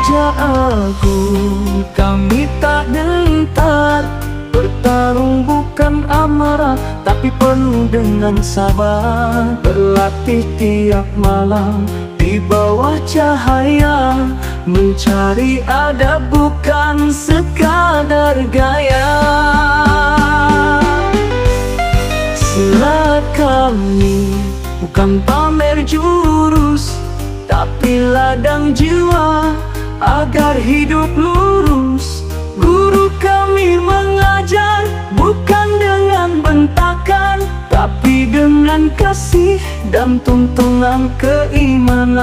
Jejak agung kami tak gentar, bertarung bukan amarah tapi penuh dengan sabar. Berlatih tiap malam di bawah cahaya, mencari adab bukan sekadar gaya. Silat kami bukan pamer jurus, tapi ladang jiwa agar hidup lurus. Guru kami mengajar bukan dengan bentakan, tapi dengan kasih dan tuntunan keimanan.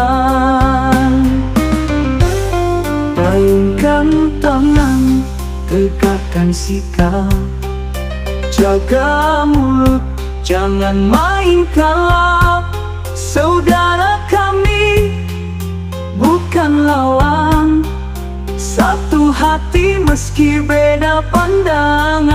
Mainkan tangan, tegakkan sikap, jaga mulut, jangan main kalap. Saudara kami bukan lawan, satu hati meski beda pandangan.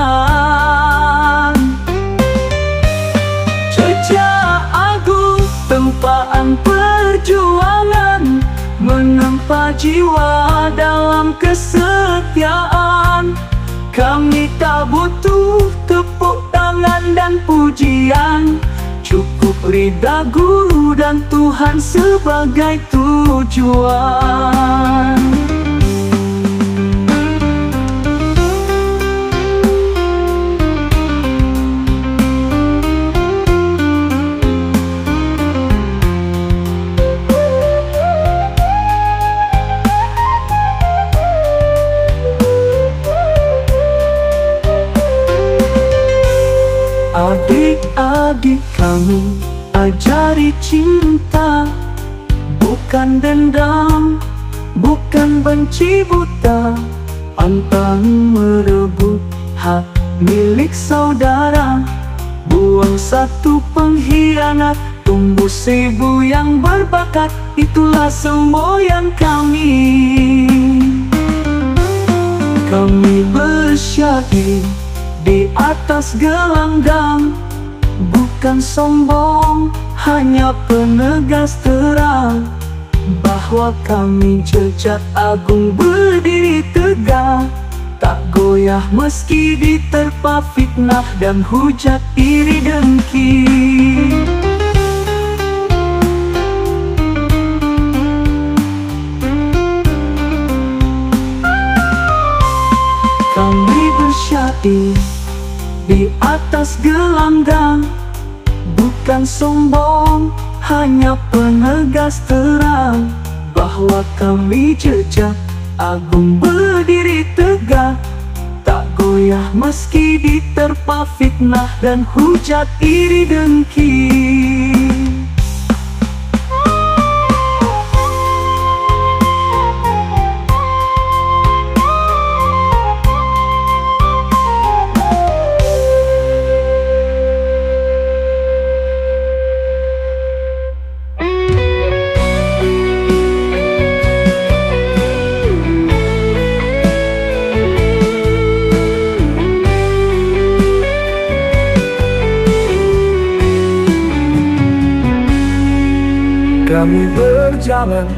Jejak agung tempaan perjuangan, menempa jiwa dalam kesetiaan. Kami tak butuh tepuk tangan dan pujian, cukup ridha guru dan Tuhan sebagai tujuan. Adik-adik kami ajari cinta, bukan dendam, bukan benci buta. Pantang merebut hak milik saudara, buang satu pengkhianat, tumbuh seribu yang berbakat. Itulah semboyan kami. Kami bersyadi di atas gelanggang, bukan sombong, hanya penegas terang bahwa kami jejak agung berdiri tegak, tak goyah meski diterpa fitnah dan hujat iri dengki. Kami bersyadi di atas gelanggang, bukan sombong, hanya penegas terang bahwa kami jejak agung berdiri tegak, tak goyah meski diterpa fitnah dan hujat iri dengki. Kami berjalan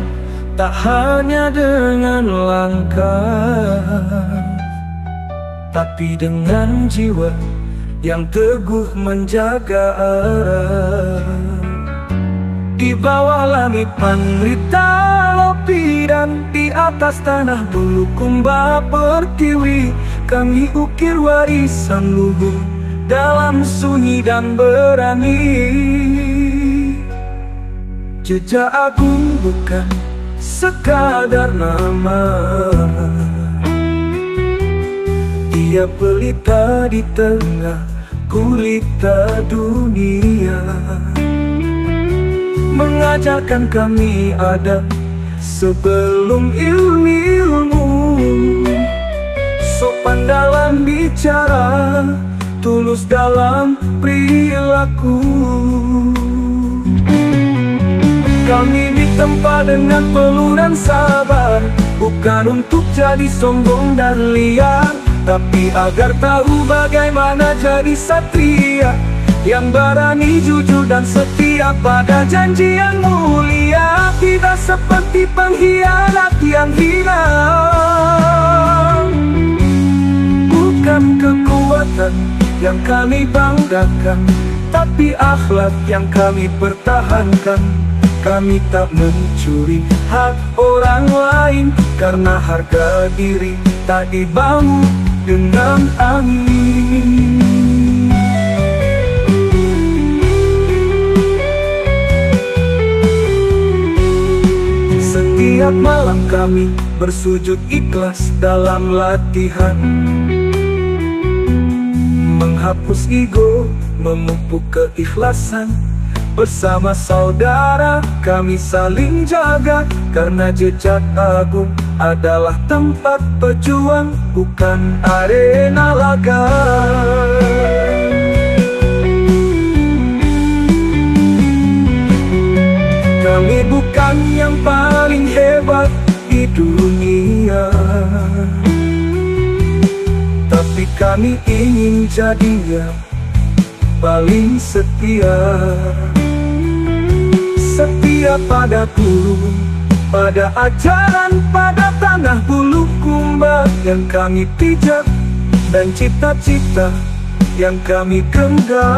tak hanya dengan langkah, tapi dengan jiwa yang teguh menjaga arah. Di bawah langit panrita lopi dan di atas tanah bulukumba pertiwi, kami ukir warisan luhur dalam sunyi dan berani. Jejak agung bukan sekadar nama, ia pelita di tengah gulita dunia, mengajarkan kami adab sebelum ilmu, sopan dalam bicara, tulus dalam perilaku. Kami ditempa dengan peluh dan sabar, bukan untuk jadi sombong dan liar, tapi agar tahu bagaimana jadi satria. yang berani, jujur dan setia pada janji yang mulia. Tidak seperti pengkhianat yang hilang. Bukan kekuatan yang kami banggakan, tapi akhlak yang kami pertahankan. Kami tak mencuri hak orang lain, karena harga diri tak dibangun dengan angin. Setiap malam kami bersujud ikhlas dalam latihan, menghapus ego, memupuk keikhlasan. Bersama saudara kami saling jaga, karena jejak agung adalah tempat pejuang, bukan arena laga. Kami bukan yang paling hebat di dunia, tapi kami ingin jadi yang paling setia. Setia pada guru, pada ajaran, pada tanah bulu kumbang yang kami pijak, dan cita-cita yang kami genggam.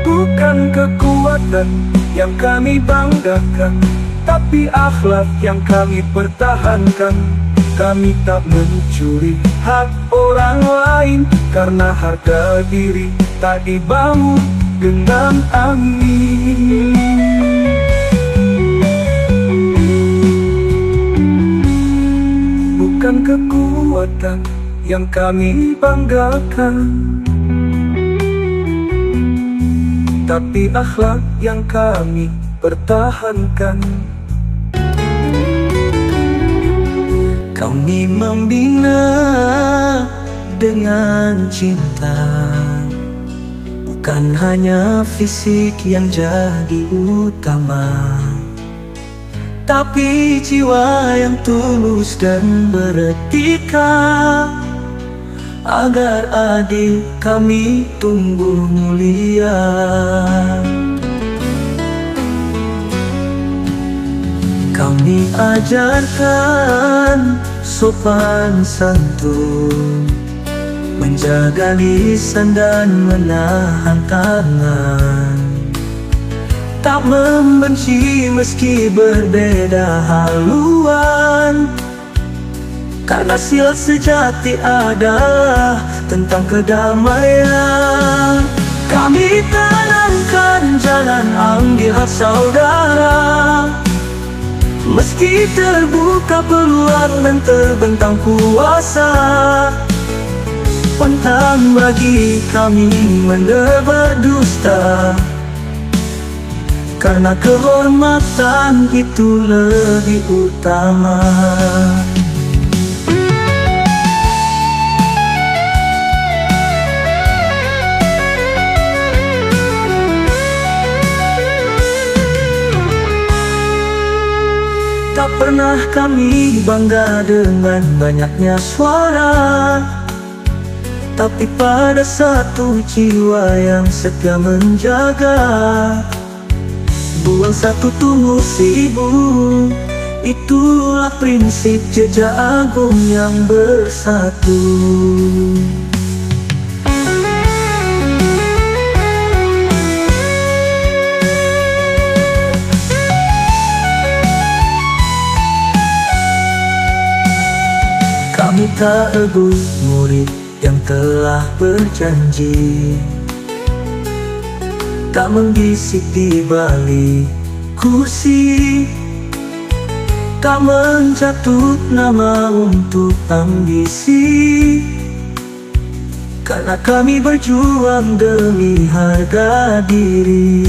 Bukan kekuatan yang kami banggakan, tapi akhlak yang kami pertahankan. Kami tak mencuri hak orang lain, karena harga diri tak dibangun dengan angin. Bukan kekuatan yang kami banggakan, tapi akhlak yang kami pertahankan. Kami membina dengan cinta, bukan hanya fisik yang jadi utama, tapi jiwa yang tulus dan beretika, agar adik kami tumbuh mulia. Kami ajarkan sopan santun, menjaga lisan dan menahan tangan, tak membenci meski berbeda haluan, karena sila sejati adalah tentang kedamaian. Kami tanamkan jalan ambil hak saudara, meski terbuka peluang dan terbentang kuasa. Pantang bagi kami menebar dusta, karena kehormatan itu lebih utama. Tak pernah kami bangga dengan banyaknya suara, tapi pada satu jiwa yang setia menjaga. Buang satu tumbuh seribu, itulah prinsip jejak agung yang bersatu. Kami tak rebut murid yang telah berjanji, tak membisik di balik kursi, tak mencatut nama untuk ambisi, karena kami berjuang demi harga diri.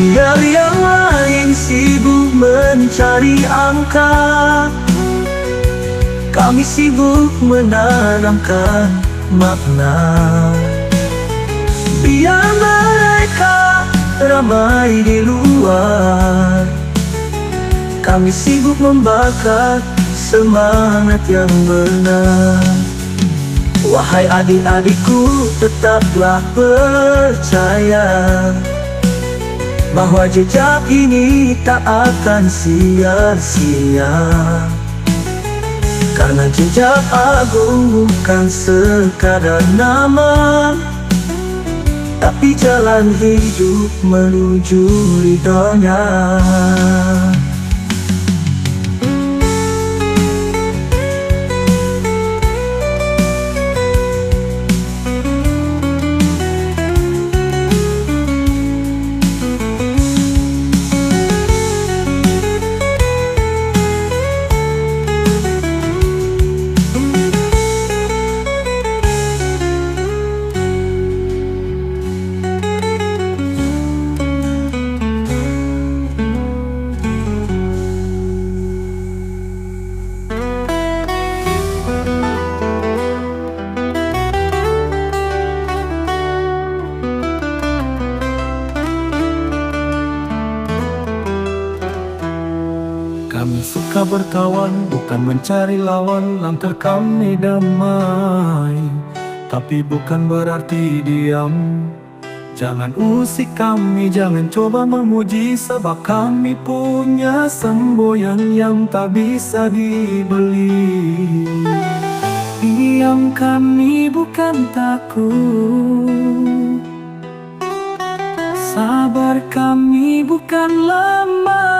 Di Biar yang lain sibuk mencari angka, kami sibuk menanamkan makna. Biar mereka ramai di luar, kami sibuk membakar semangat yang benar. Wahai adik-adikku, tetaplah percaya bahwa jejak ini tak akan sia-sia. Karena jejak agung bukan sekadar nama, tapi jalan hidup menuju ridhonya. Kami suka berkawan, bukan mencari lawan. Langkah kami damai, tapi bukan berarti diam. Jangan usik kami, jangan coba memuji, sebab kami punya semboyan yang tak bisa dibeli. Diam kami bukan takut, sabar kami bukan lemah.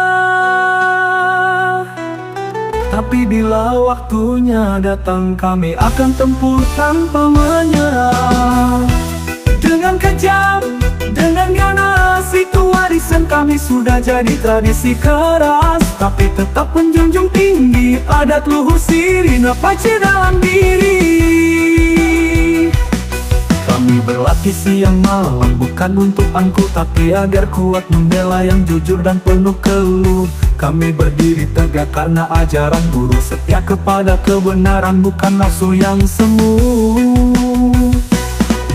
Tapi bila waktunya datang, kami akan tempur tanpa menyerah. Dengan kejam, dengan ganas, itu warisan kami sudah jadi tradisi keras. Tapi tetap menjunjung tinggi adat luhur sirina pace dalam diri. Kami berlatih siang malam, bukan untuk angkuh, tapi agar kuat membela yang jujur dan penuh keluh. Kami berdiri tegak karena ajaran guru, setia kepada kebenaran, bukan nafsu yang semu.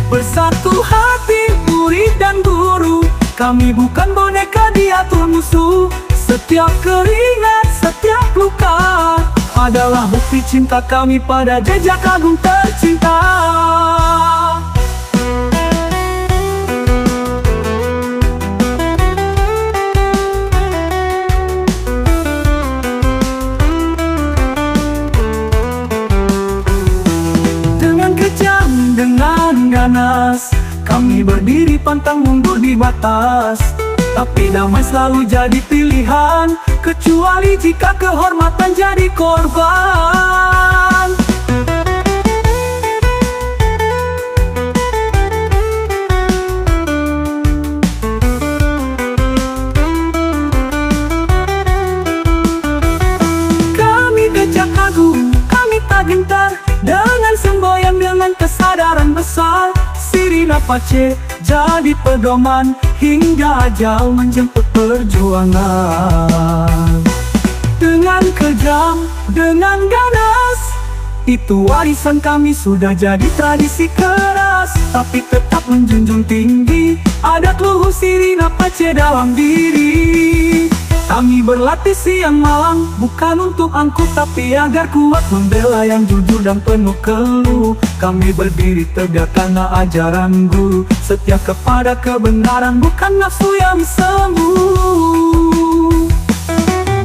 Bersatu hati murid dan guru, kami bukan boneka diatur musuh. Setiap keringat, setiap luka adalah bukti cinta kami pada jejak agung tercinta. Dengan ganas, kami berdiri pantang mundur di batas. Tapi damai selalu jadi pilihan, kecuali jika kehormatan jadi korban. Kami jejak agung, kami tak gentar, dengan semboyan, dengan kesadaran besar. Sirina pace jadi pedoman, hingga ajal menjemput perjuangan. Dengan kejam, dengan ganas, itu warisan kami sudah jadi tradisi keras. Tapi tetap menjunjung tinggi adat luhur Sirina pace dalam diri. Kami berlatih siang malam, bukan untuk angkuh, tapi agar kuat membela yang jujur dan penuh keluh. Kami berdiri tegak karena ajaran guru, setia kepada kebenaran, bukan nafsu yang semu.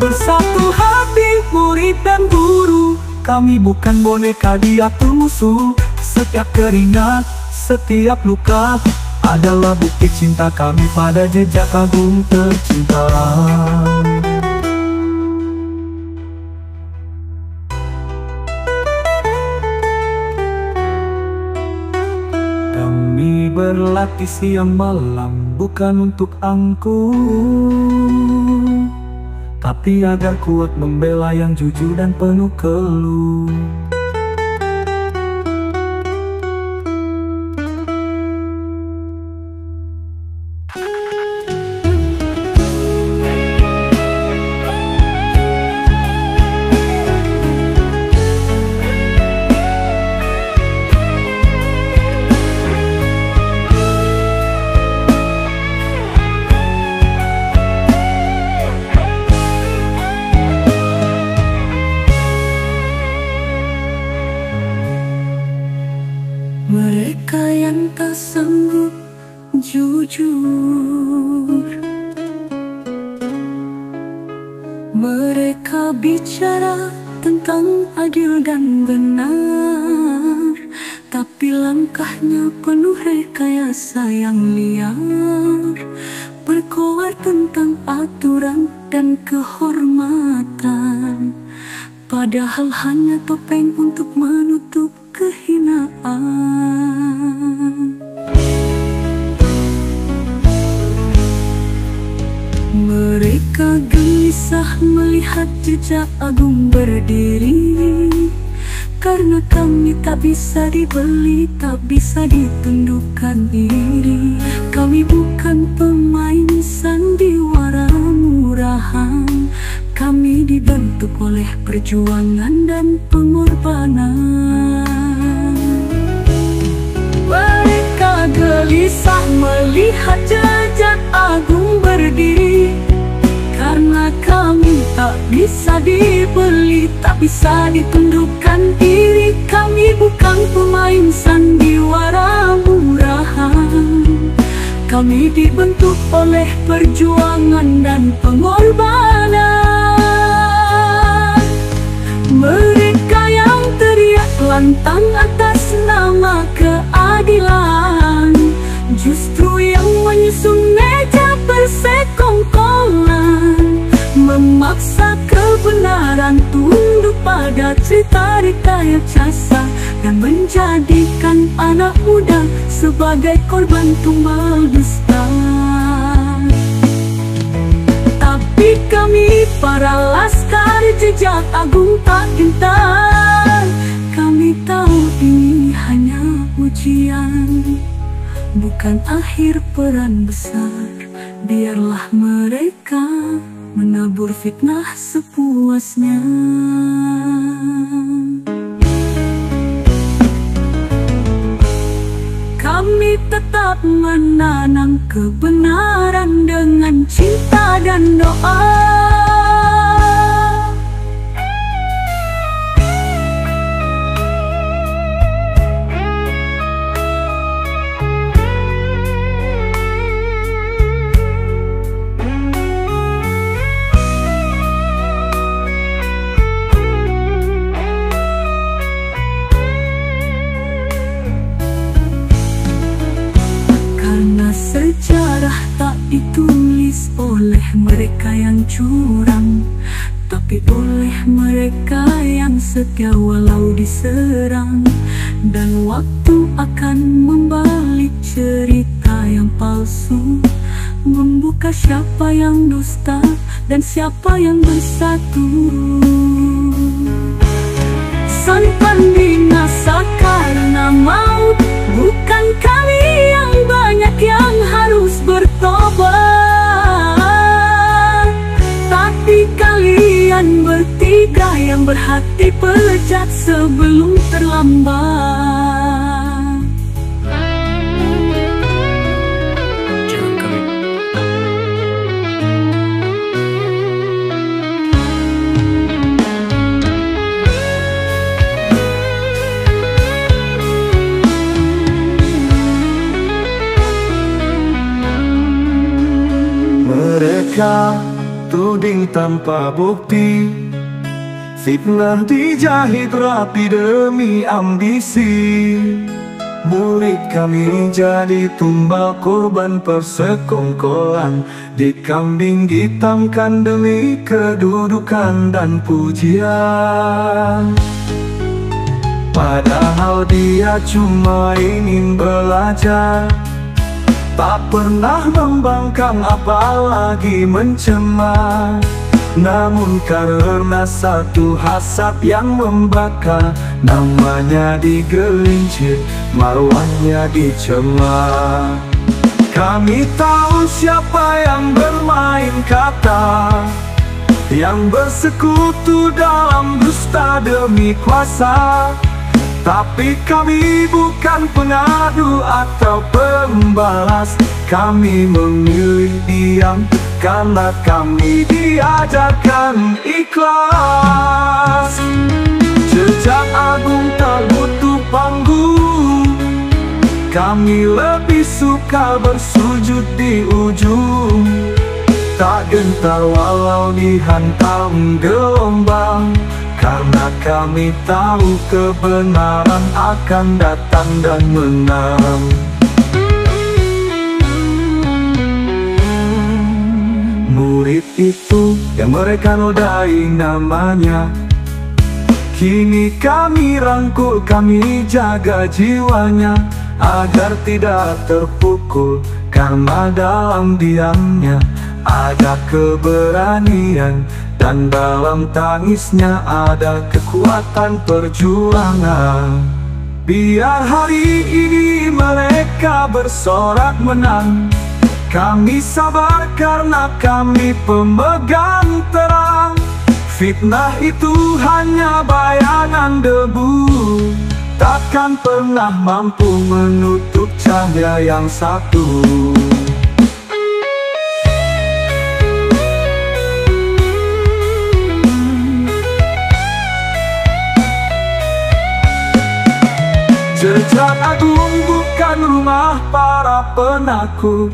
Bersatu hati murid dan guru, kami bukan boneka diatur musuh. Setiap keringat, setiap luka adalah bukti cinta kami pada jejak agung tercinta. Kami berlatih siang malam, bukan untuk angkuh, tapi agar kuat membela yang jujur dan penuh keluh. Mereka bicara tentang adil dan benar, tapi langkahnya penuh rekayasa yang liar. Berkoar tentang aturan dan kehormatan, padahal hanya topeng untuk menutup kehinaan. Mereka gelisah melihat jejak agung berdiri, karena kami tak bisa dibeli, tak bisa ditundukkan diri. Kami bukan pemain sandiwara murahan, kami dibentuk oleh perjuangan dan pengorbanan. Mereka gelisah melihat jejak agung berdiri, karena kami tak bisa dibeli, tak bisa ditundukkan diri. Kami bukan pemain sandiwara murahan, kami dibentuk oleh perjuangan dan pengorbanan. Mereka yang teriak lantang atas nama keadilan, justru yang menyusun meja persekongkolan, memaksa kebenaran tunduk pada cerita rekayasa, dan menjadikan anak muda sebagai korban tumbal dusta. Tapi kami para laskar jejak agung tak gentar, kami tahu ini hanya ujian, bukan akhir peran besar. Biarlah mereka menabur fitnah sepuasnya. Kami tetap menanam kebenaran dengan cinta dan doa. Sejarah tak ditulis oleh mereka yang curang, tapi oleh mereka yang setia walau diserang. Dan waktu akan membalik cerita yang palsu, membuka siapa yang dusta dan siapa yang bersatu. Santan binasa karena maut, bukan kami yang banyak yang harus bertobat, tapi kalian bertiga yang berhati pecat sebelum terlambat. Mereka tuding tanpa bukti, fitnah dijahit rapi demi ambisi. Murid kami jadi tumbal korban persekongkolan, dikambing hitamkan demi kedudukan dan pujian. Padahal dia cuma ingin belajar, tak pernah membangkang apalagi mencemar. Namun karena satu hasad yang membakar, namanya digelincir, marwahnya dicemar. Kami tahu siapa yang bermain kata, yang bersekutu dalam dusta demi kuasa. Tapi kami bukan pengadu atau pembalas, kami memilih diam karena kami diajarkan ikhlas. Jejak agung tak butuh panggung, kami lebih suka bersujud di ujung. tak gentar walau dihantam gelombang, karena kami tahu kebenaran akan datang dan menang. Murid itu yang mereka nodai namanya, kini kami rangkul, kami jaga jiwanya, agar tidak terpukul, karena dalam diamnya ada keberanian, dan dalam tangisnya ada kekuatan perjuangan. Biar hari ini mereka bersorak menang, kami sabar karena kami pemegang terang. Fitnah itu hanya bayangan debu, takkan pernah mampu menutup cahaya yang satu. Jejak agung bukan rumah para penakut,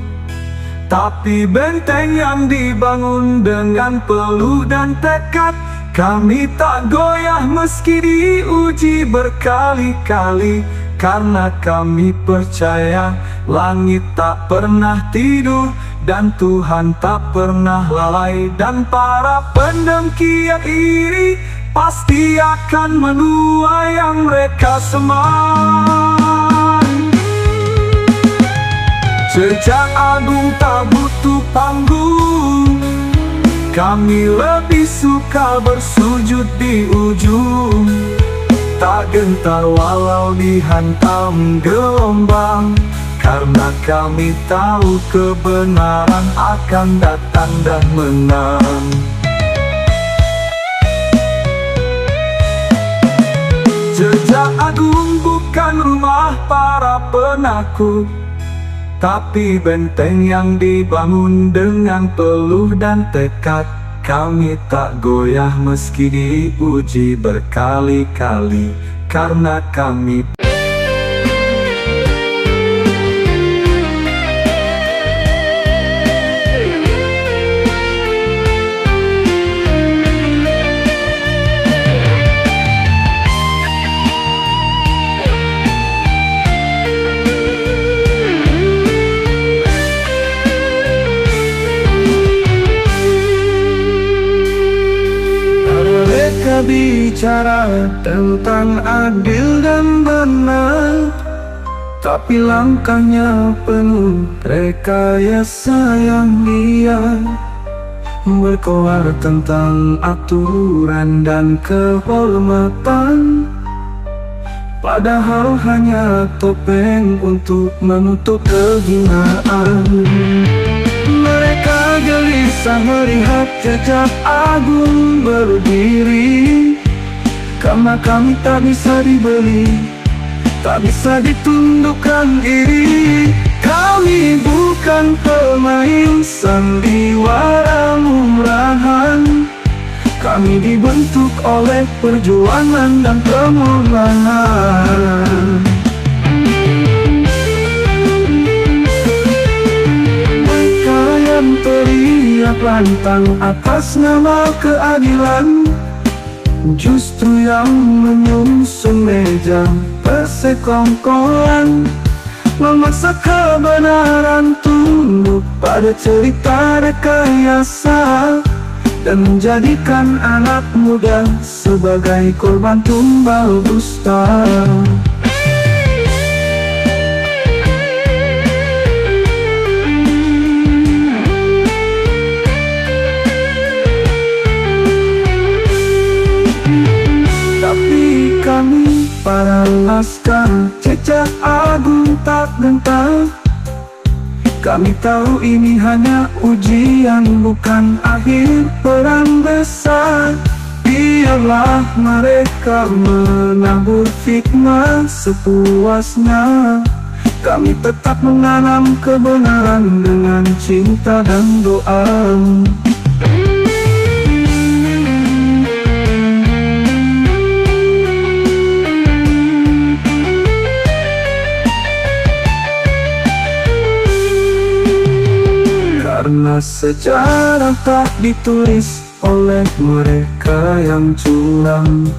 tapi benteng yang dibangun dengan peluh dan tekad. Kami tak goyah meski diuji berkali-kali, karena kami percaya langit tak pernah tidur dan Tuhan tak pernah lalai. Dan para pendengki yang iri pasti akan menuai yang mereka semai. Jejak agung tak butuh panggung, kami lebih suka bersujud di ujung, tak gentar walau dihantam gelombang, karena kami tahu kebenaran akan datang dan menang. Jejak agung bukan rumah para penakut, tapi benteng yang dibangun dengan peluh dan tekad. Kami tak goyah meski diuji berkali-kali, karena kami bicara tentang adil dan benar, tapi langkahnya penuh rekayasa yang liar. Berkoar tentang aturan dan kehormatan, padahal hanya topeng untuk menutup kehinaan. Mereka gelisah melihat jejak agung berdiri, karena kami tak bisa dibeli, tak bisa ditundukkan diri. Kami bukan pemain sandiwara murahan, kami dibentuk oleh perjuangan dan kemenangan. Teriak lantang atas nama keadilan, justru yang menyusun meja persekongkolan, memaksa kebenaran tunduk pada cerita rekayasa, dan menjadikan anak muda sebagai korban tumbal dusta. Kami para laskar jejak agung tak gentar, kami tahu ini hanya ujian bukan akhir perang besar. Biarlah mereka menabur fitnah sepuasnya, kami tetap menanam kebenaran dengan cinta dan doa. Karena sejarah tak ditulis oleh mereka yang curang,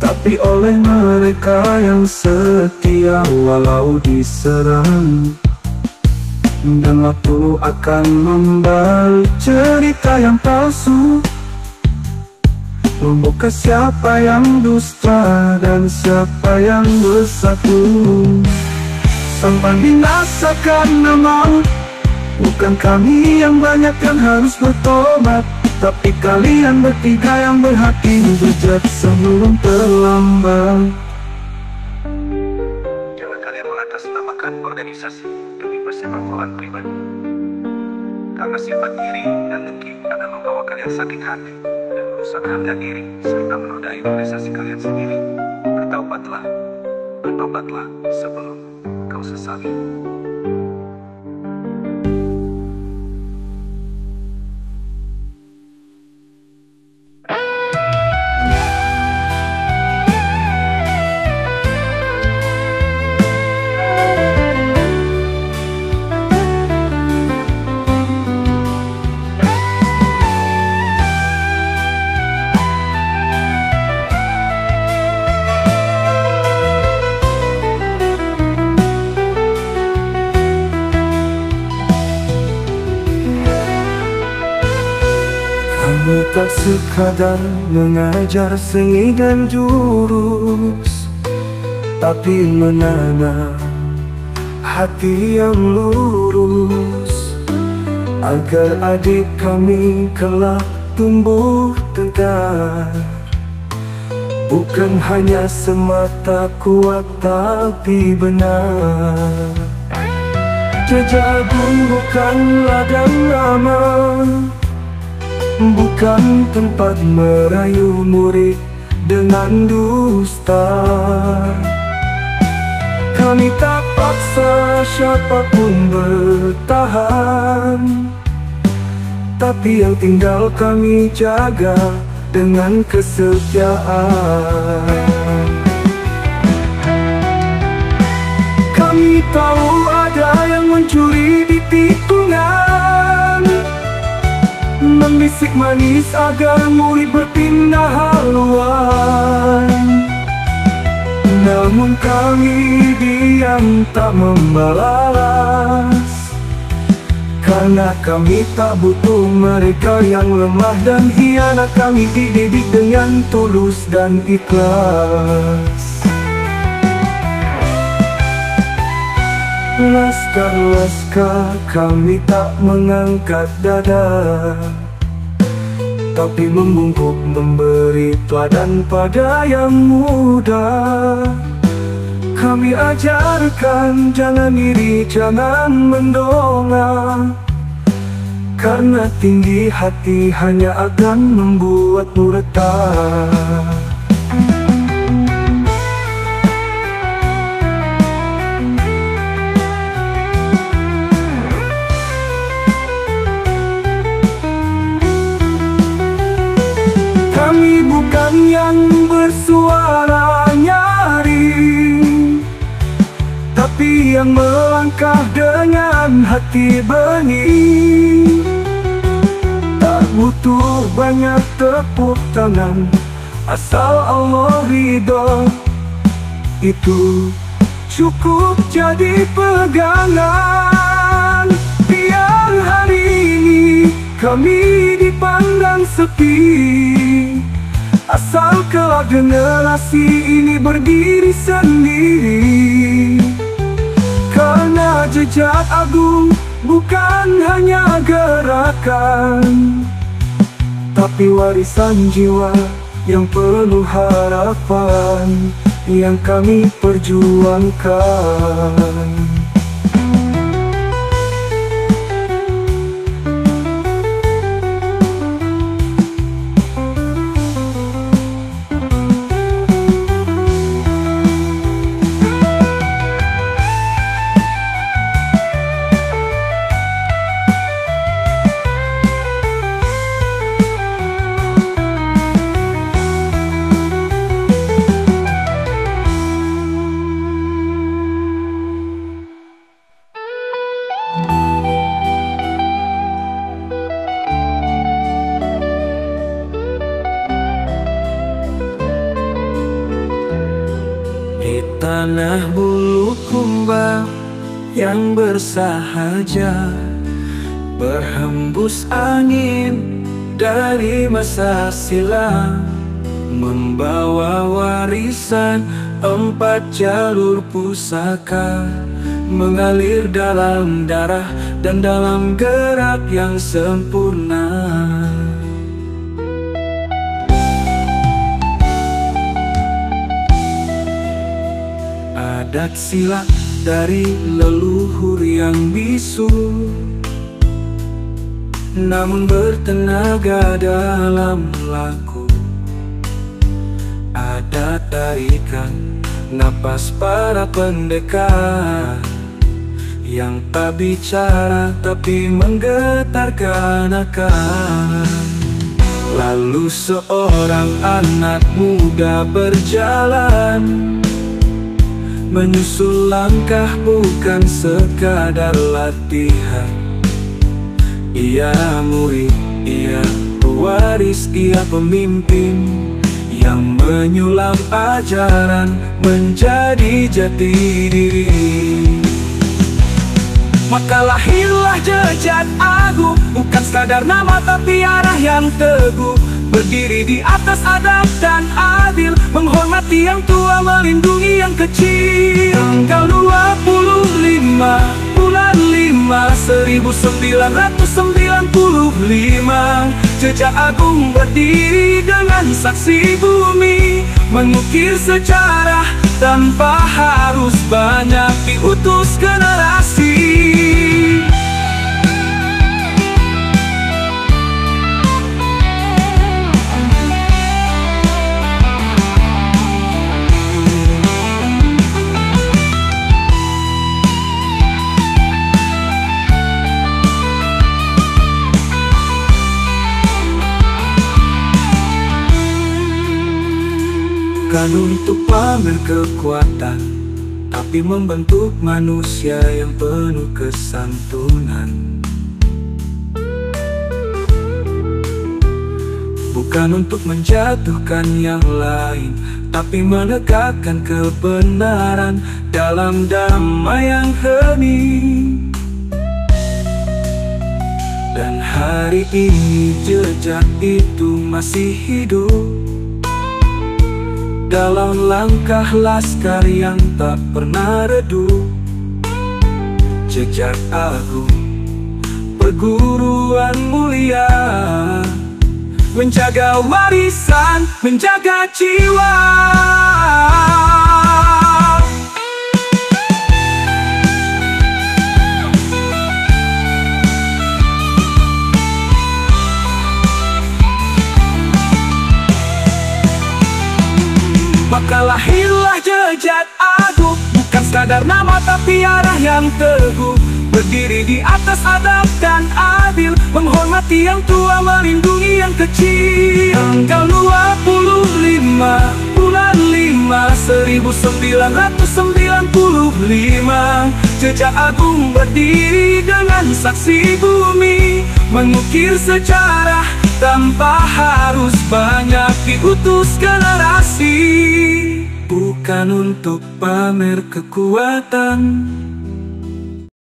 tapi oleh mereka yang setia walau diserang. Dan waktu akan membalik cerita yang palsu, membuka siapa yang dusta dan siapa yang bersatu. Sampai binasakan maut, bukan kami yang banyak yang harus bertobat, tapi kalian bertiga yang berhati bejat sebelum terlambat. Jangan kalian mengatasnamakan organisasi demi persepak-bolaan pribadi, karena sifat iri dan dengki akan membawa kalian sakit hati dan merusak harga diri serta menodai organisasi kalian sendiri. Bertobatlah sebelum kau sesali. Kami tak sekadar mengajar seni dan jurus, tapi menanam hati yang lurus, agar adik kami kelak tumbuh tegar. Bukan hanya semata kuat tapi benar. Jejak Agung bukan ladang nama, bukan tempat merayu murid dengan dusta. Kami tak paksa siapapun bertahan, tapi yang tinggal kami jaga dengan kesetiaan. Kami tahu ada yang mencuri di tikungan, membisik manis agar murid berpindah haluan. Namun kami diam tak membalas, karena kami tak butuh mereka yang lemah dan hianat. Kami dididik dengan tulus dan ikhlas. Laskar-laskar kami tak mengangkat dada, tapi membungkuk memberi teladan pada yang muda. Kami ajarkan jangan iri, jangan mendongak, karena tinggi hati hanya akan membuatmu retak. Kami bukan yang bersuara nyaring, tapi yang melangkah dengan hati bening. Tak butuh banyak tepuk tangan, asal Allah ridho, itu cukup jadi pegangan. Biar hari ini kami dipandang sepi, asal kelak generasi ini berdiri sendiri. Karena jejak agung bukan hanya gerakan, tapi warisan jiwa yang penuh harapan yang kami perjuangkan. tanah Bulukumba yang bersahaja, berhembus angin dari masa silam, membawa warisan 4 jalur pusaka, mengalir dalam darah dan dalam gerak yang sempurna. Adat silat dari leluhur yang bisu, namun bertenaga dalam laku. Adat tarikan napas para pendekar yang tak bicara tapi menggetarkan akal. Lalu seorang anak muda berjalan, menyusul langkah bukan sekadar latihan. Ia murid, ia pewaris, ia pemimpin yang menyulam ajaran menjadi jati diri. Maka lahirlah Jejak Agung, bukan sekadar nama tapi arah yang teguh, berdiri di atas adab dan adil, menghormati yang tua, melindungi yang kecil. Tanggal 25 bulan 5 1995, Jejak Agung berdiri dengan saksi bumi, mengukir sejarah tanpa harus banyak diutus generasi. Bukan untuk pamer kekuatan, tapi membentuk manusia yang penuh kesantunan. Bukan untuk menjatuhkan yang lain, tapi menegakkan kebenaran dalam damai yang hening. Dan hari ini jejak itu masih hidup dalam langkah laskar yang tak pernah redup. Jejak Agung, perguruan mulia, menjaga warisan, menjaga jiwa. Maka lahirlah Jejak Agung, bukan sekadar nama tapi arah yang teguh, berdiri di atas adab dan adil, menghormati yang tua, melindungi yang kecil. Tanggal 25 bulan 5 1995, Jejak Agung berdiri dengan saksi bumi, mengukir sejarah tanpa harus banyak diutus generasi. Bukan untuk pamer kekuatan,